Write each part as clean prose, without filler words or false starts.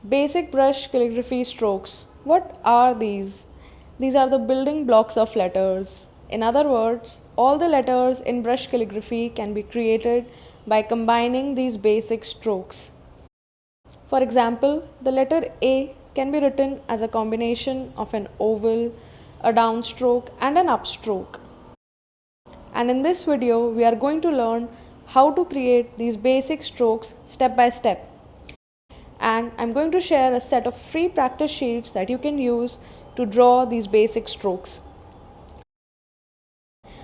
Basic brush calligraphy strokes. What are these? These are the building blocks of letters. In other words, all the letters in brush calligraphy can be created by combining these basic strokes. For example, the letter A can be written as a combination of an oval, a downstroke, and an upstroke. And in this video, we are going to learn how to create these basic strokes step by step. And I'm going to share a set of free practice sheets that you can use to draw these basic strokes.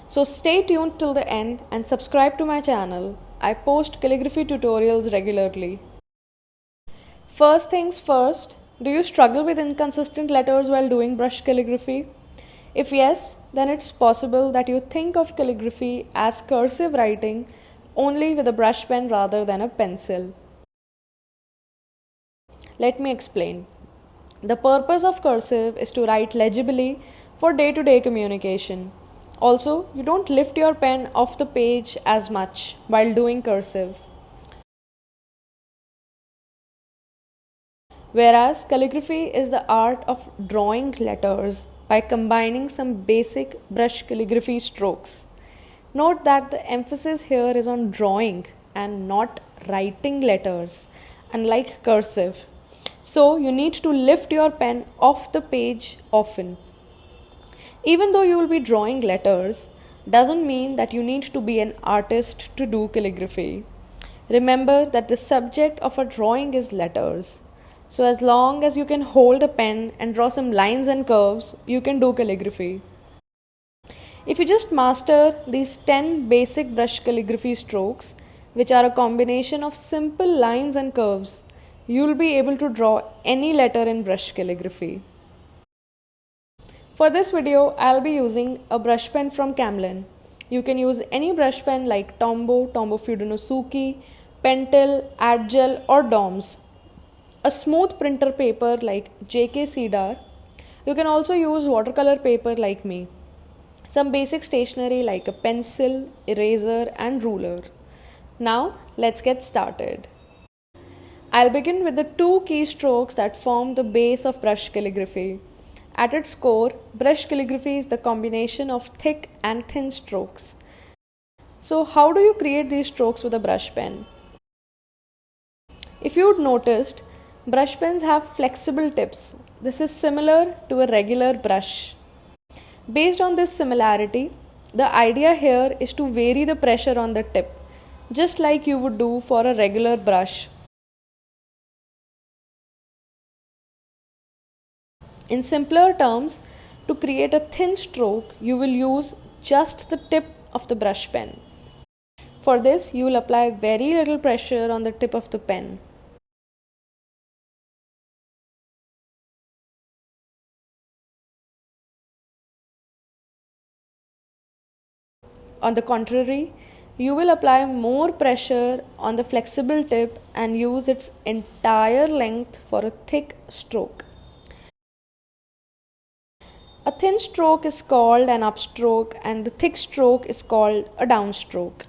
So stay tuned till the end and subscribe to my channel. I post calligraphy tutorials regularly. First things first, do you struggle with inconsistent letters while doing brush calligraphy? If yes, then it's possible that you think of calligraphy as cursive writing only with a brush pen rather than a pencil. Let me explain. The purpose of cursive is to write legibly for day-to-day communication. Also, you don't lift your pen off the page as much while doing cursive. Whereas calligraphy is the art of drawing letters by combining some basic brush calligraphy strokes. Note that the emphasis here is on drawing and not writing letters, unlike cursive. So you need to lift your pen off the page often. Even though you will be drawing letters, doesn't mean that you need to be an artist to do calligraphy. Remember that the subject of a drawing is letters. So as long as you can hold a pen and draw some lines and curves, you can do calligraphy. If you just master these 10 basic brush calligraphy strokes, which are a combination of simple lines and curves, you will be able to draw any letter in brush calligraphy. For this video, I'll be using a brush pen from Camlin. You can use any brush pen like Tombow, Tombow Fudenosuke, Pentel, Adgel or DOMS. A smooth printer paper like JK Cedar. You can also use watercolor paper like me. Some basic stationery like a pencil, eraser and ruler. Now let's get started. I'll begin with the two key strokes that form the base of brush calligraphy. At its core, brush calligraphy is the combination of thick and thin strokes. So how do you create these strokes with a brush pen? If you'd noticed, brush pens have flexible tips. This is similar to a regular brush. Based on this similarity, the idea here is to vary the pressure on the tip, just like you would do for a regular brush. In simpler terms, to create a thin stroke, you will use just the tip of the brush pen. For this, you will apply very little pressure on the tip of the pen. On the contrary, you will apply more pressure on the flexible tip and use its entire length for a thick stroke. A thin stroke is called an upstroke and the thick stroke is called a downstroke.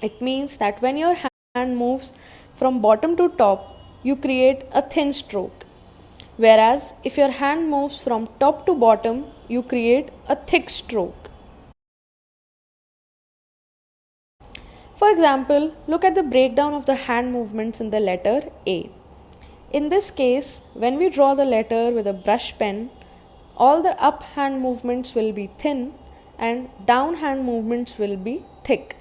It means that when your hand moves from bottom to top, you create a thin stroke. Whereas if your hand moves from top to bottom, you create a thick stroke. For example, look at the breakdown of the hand movements in the letter A. In this case, when we draw the letter with a brush pen, all the up hand movements will be thin and down hand movements will be thick.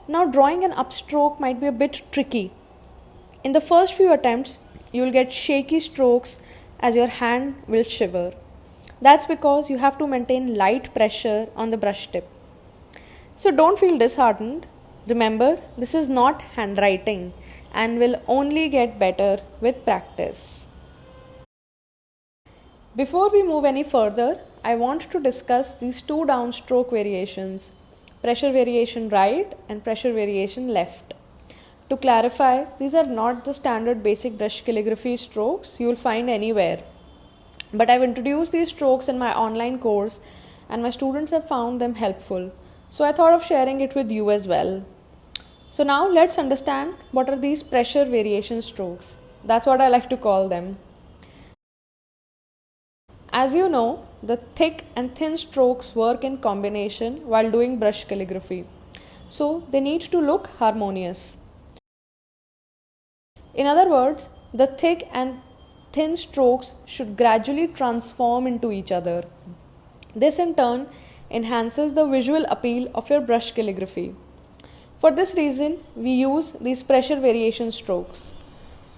Now drawing an upstroke might be a bit tricky. In the first few attempts, you will get shaky strokes as your hand will shiver. That's because you have to maintain light pressure on the brush tip. So don't feel disheartened. Remember, this is not handwriting and will only get better with practice. Before we move any further, I want to discuss these two downstroke variations, pressure variation right and pressure variation left. To clarify, these are not the standard basic brush calligraphy strokes you will find anywhere. But I've introduced these strokes in my online course and my students have found them helpful. So I thought of sharing it with you as well. So now let's understand what are these pressure variation strokes. That's what I like to call them. As you know, the thick and thin strokes work in combination while doing brush calligraphy. So they need to look harmonious. In other words, the thick and thin strokes should gradually transform into each other. This in turn enhances the visual appeal of your brush calligraphy. For this reason, we use these pressure variation strokes.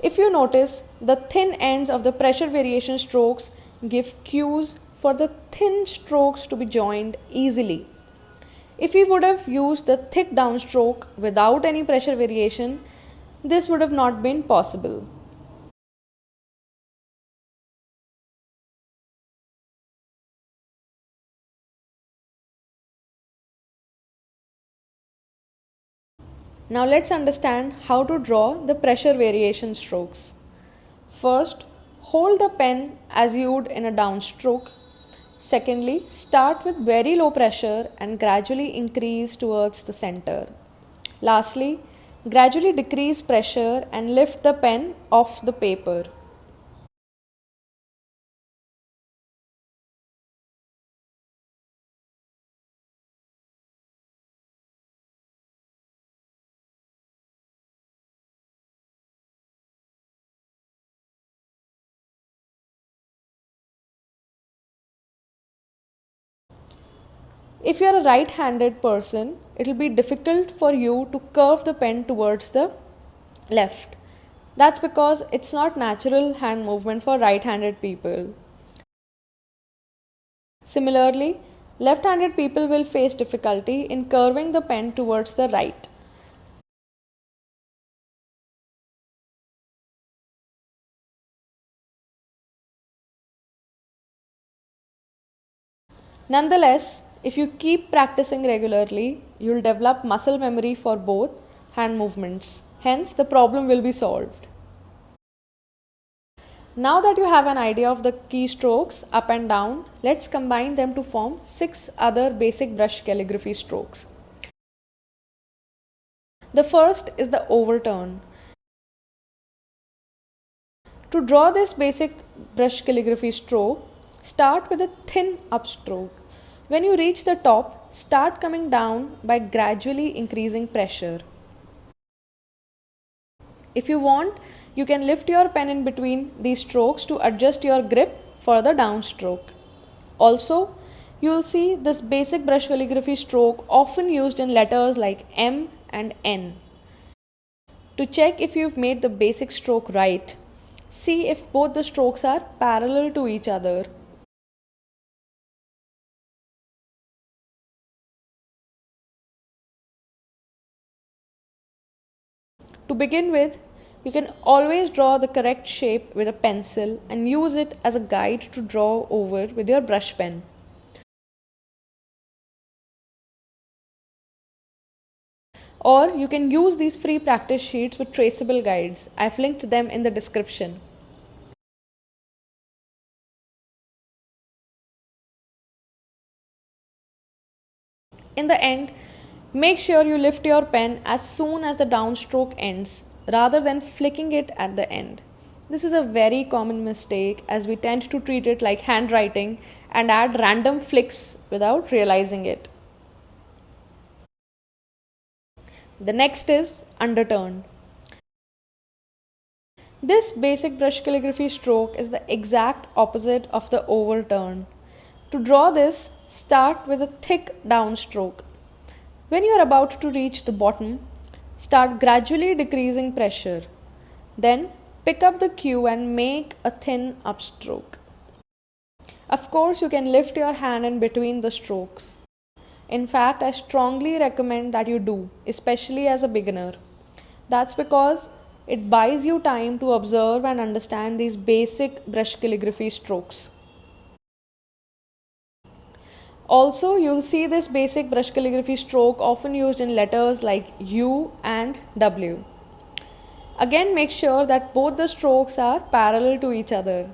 If you notice, the thin ends of the pressure variation strokes give cues for the thin strokes to be joined easily. If we would have used the thick downstroke without any pressure variation, this would have not been possible. Now let's understand how to draw the pressure variation strokes. First, hold the pen as you would in a downstroke. Secondly, start with very low pressure and gradually increase towards the center. Lastly, gradually decrease pressure and lift the pen off the paper. If you are a right-handed person, it will be difficult for you to curve the pen towards the left. That's because it's not natural hand movement for right-handed people. Similarly, left-handed people will face difficulty in curving the pen towards the right. Nonetheless, if you keep practicing regularly, you'll develop muscle memory for both hand movements. Hence, the problem will be solved. Now that you have an idea of the keystrokes up and down, let's combine them to form 6 other basic brush calligraphy strokes. The first is the overturn. To draw this basic brush calligraphy stroke, start with a thin upstroke. When you reach the top, start coming down by gradually increasing pressure. If you want, you can lift your pen in between these strokes to adjust your grip for the downstroke. Also, you will see this basic brush calligraphy stroke often used in letters like M and N. To check if you've made the basic stroke right, see if both the strokes are parallel to each other. To begin with, you can always draw the correct shape with a pencil and use it as a guide to draw over with your brush pen. Or you can use these free practice sheets with traceable guides. I've linked them in the description. In the end, make sure you lift your pen as soon as the downstroke ends rather than flicking it at the end. This is a very common mistake as we tend to treat it like handwriting and add random flicks without realizing it. The next is underturn. This basic brush calligraphy stroke is the exact opposite of the overturn. To draw this, start with a thick downstroke. When you are about to reach the bottom, start gradually decreasing pressure. Then pick up the cue and make a thin upstroke. Of course, you can lift your hand in between the strokes. In fact, I strongly recommend that you do, especially as a beginner. That's because it buys you time to observe and understand these basic brush calligraphy strokes. Also, you'll see this basic brush calligraphy stroke often used in letters like U and W. Again, make sure that both the strokes are parallel to each other.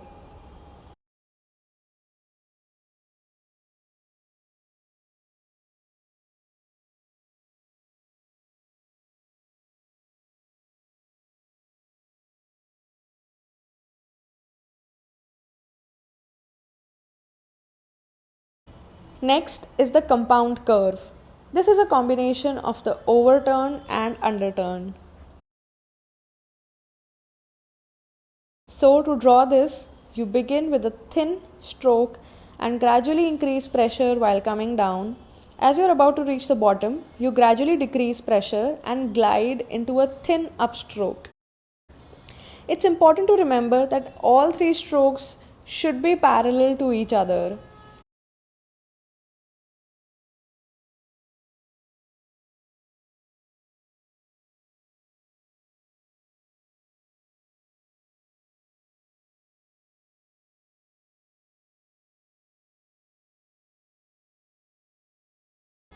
Next is the compound curve. This is a combination of the overturn and underturn. So to draw this, you begin with a thin stroke and gradually increase pressure while coming down. As you are about to reach the bottom, you gradually decrease pressure and glide into a thin upstroke. It's important to remember that all three strokes should be parallel to each other.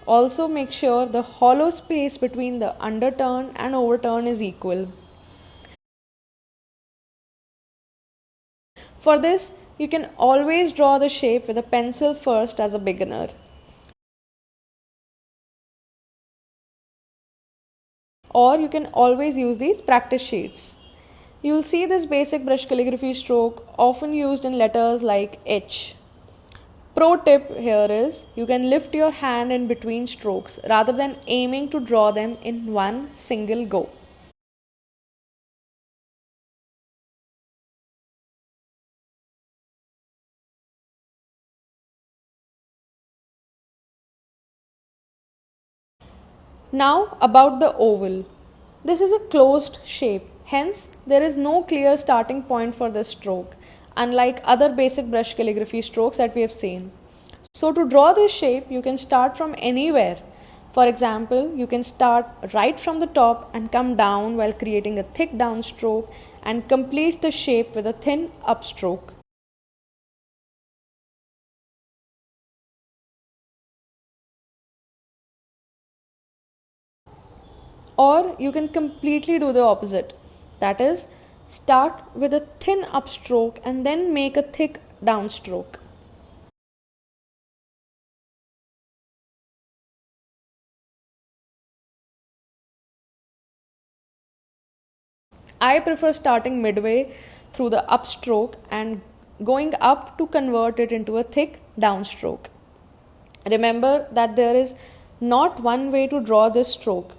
Also, make sure the hollow space between the underturn and overturn is equal. For this, you can always draw the shape with a pencil first as a beginner. Or you can always use these practice sheets. You will see this basic brush calligraphy stroke often used in letters like H. Pro tip here is you can lift your hand in between strokes rather than aiming to draw them in one single go. Now about the oval. This is a closed shape, hence there is no clear starting point for this stroke, unlike other basic brush calligraphy strokes that we have seen. So to draw this shape, you can start from anywhere. For example, you can start right from the top and come down while creating a thick downstroke and complete the shape with a thin upstroke. Or you can completely do the opposite. That is, start with a thin upstroke and then make a thick downstroke. I prefer starting midway through the upstroke and going up to convert it into a thick downstroke. Remember that there is not one way to draw this stroke.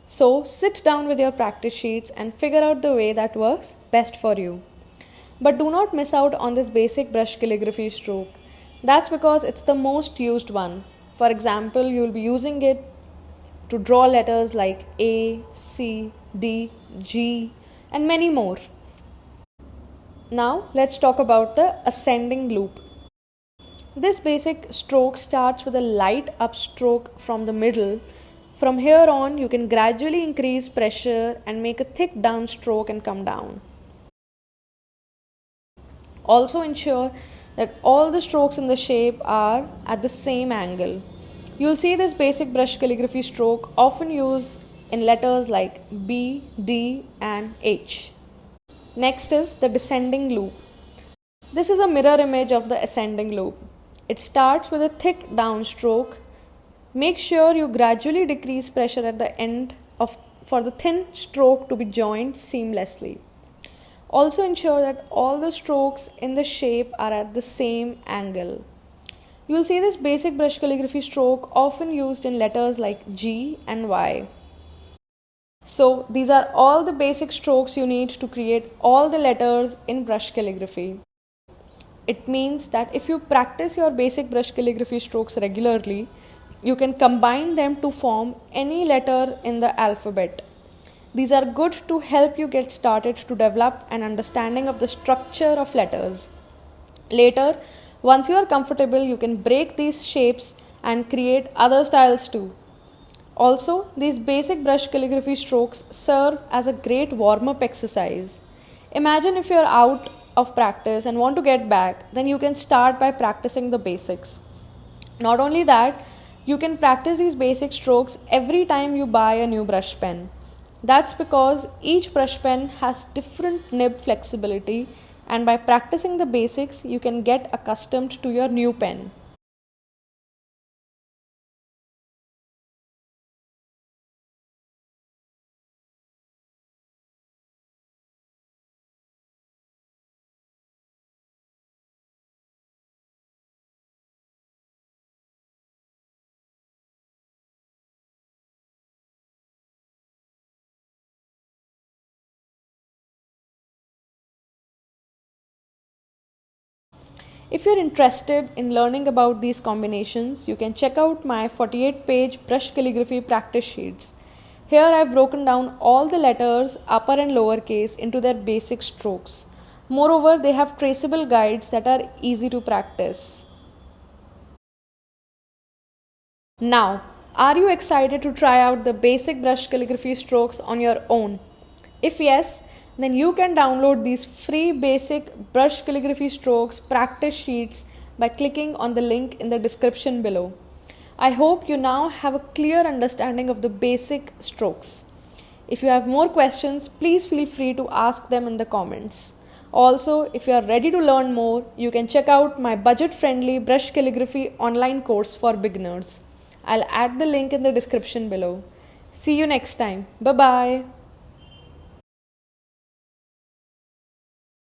So sit down with your practice sheets and figure out the way that works best for you. But do not miss out on this basic brush calligraphy stroke. That's because it's the most used one. For example, you'll be using it to draw letters like A, C, D, G, and many more. Now let's talk about the ascending loop. This basic stroke starts with a light upstroke from the middle. From here on, you can gradually increase pressure and make a thick downstroke and come down. Also ensure that all the strokes in the shape are at the same angle. You'll see this basic brush calligraphy stroke often used in letters like B, D, and H. Next is the descending loop. This is a mirror image of the ascending loop. It starts with a thick downstroke. Make sure you gradually decrease pressure at the end for the thin stroke to be joined seamlessly. Also ensure that all the strokes in the shape are at the same angle. You will see this basic brush calligraphy stroke often used in letters like G and Y. So these are all the basic strokes you need to create all the letters in brush calligraphy. It means that if you practice your basic brush calligraphy strokes regularly, you can combine them to form any letter in the alphabet. These are good to help you get started to develop an understanding of the structure of letters. Later, once you are comfortable, you can break these shapes and create other styles too. Also, these basic brush calligraphy strokes serve as a great warm-up exercise. Imagine if you are out of practice and want to get back, then you can start by practicing the basics. Not only that, you can practice these basic strokes every time you buy a new brush pen. That's because each brush pen has different nib flexibility, and by practicing the basics, you can get accustomed to your new pen. If you're interested in learning about these combinations, you can check out my 48-page brush calligraphy practice sheets. Here I've broken down all the letters, upper and lowercase, into their basic strokes. Moreover, they have traceable guides that are easy to practice. Now, are you excited to try out the basic brush calligraphy strokes on your own? If yes, then you can download these free basic brush calligraphy strokes practice sheets by clicking on the link in the description below. I hope you now have a clear understanding of the basic strokes. If you have more questions, please feel free to ask them in the comments. Also, if you are ready to learn more, you can check out my budget-friendly brush calligraphy online course for beginners. I'll add the link in the description below. See you next time. Bye bye.